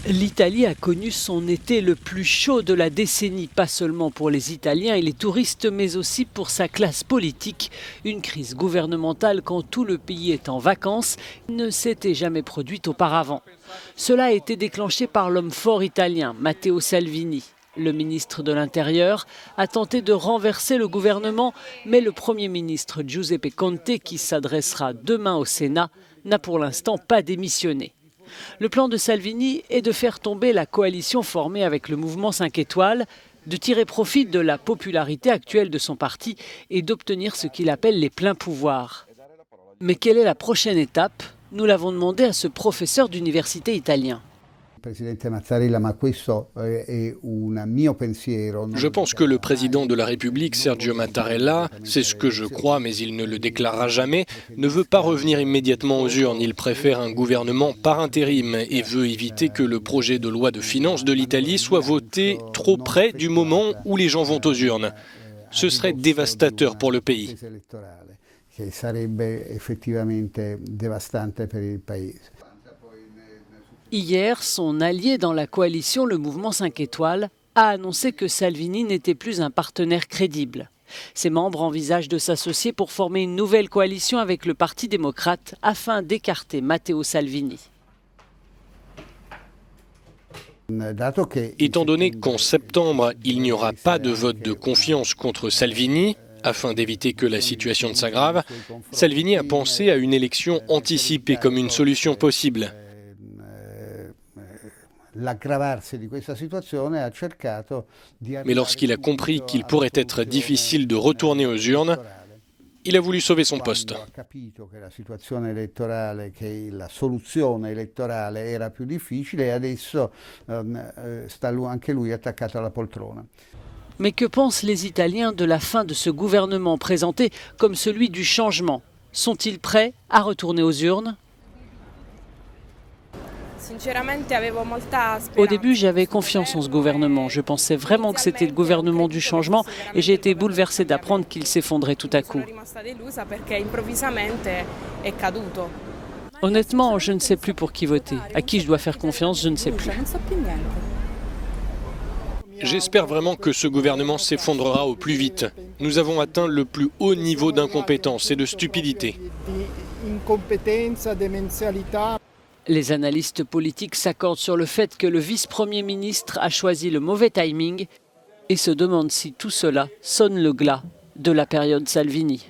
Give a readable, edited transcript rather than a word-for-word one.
L'Italie a connu son été le plus chaud de la décennie, pas seulement pour les Italiens et les touristes, mais aussi pour sa classe politique. Une crise gouvernementale quand tout le pays est en vacances ne s'était jamais produite auparavant. Cela a été déclenché par l'homme fort italien, Matteo Salvini. Le ministre de l'Intérieur a tenté de renverser le gouvernement, mais le Premier ministre Giuseppe Conte, qui s'adressera demain au Sénat, n'a pour l'instant pas démissionné. Le plan de Salvini est de faire tomber la coalition formée avec le mouvement 5 étoiles, de tirer profit de la popularité actuelle de son parti et d'obtenir ce qu'il appelle les pleins pouvoirs. Mais quelle est la prochaine étape? Nous l'avons demandé à ce professeur d'université italien. Je pense que le président de la République, Sergio Mattarella, c'est ce que je crois, mais il ne le déclarera jamais, ne veut pas revenir immédiatement aux urnes. Il préfère un gouvernement par intérim et veut éviter que le projet de loi de finances de l'Italie soit voté trop près du moment où les gens vont aux urnes. Ce serait dévastateur pour le pays. Hier, son allié dans la coalition, le mouvement 5 étoiles, a annoncé que Salvini n'était plus un partenaire crédible. Ses membres envisagent de s'associer pour former une nouvelle coalition avec le Parti démocrate afin d'écarter Matteo Salvini. Étant donné qu'en septembre, il n'y aura pas de vote de confiance contre Salvini, afin d'éviter que la situation ne s'aggrave, Salvini a pensé à une élection anticipée comme une solution possible. Mais lorsqu'il a compris qu'il pourrait être difficile de retourner aux urnes, il a voulu sauver son poste. Mais que pensent les Italiens de la fin de ce gouvernement présenté comme celui du changement? Sont-ils prêts à retourner aux urnes? Au début, j'avais confiance en ce gouvernement. Je pensais vraiment que c'était le gouvernement du changement et j'ai été bouleversée d'apprendre qu'il s'effondrait tout à coup. Honnêtement, je ne sais plus pour qui voter. À qui je dois faire confiance, je ne sais plus. J'espère vraiment que ce gouvernement s'effondrera au plus vite. Nous avons atteint le plus haut niveau d'incompétence et de stupidité. Les analystes politiques s'accordent sur le fait que le vice-premier ministre a choisi le mauvais timing et se demandent si tout cela sonne le glas de la période Salvini.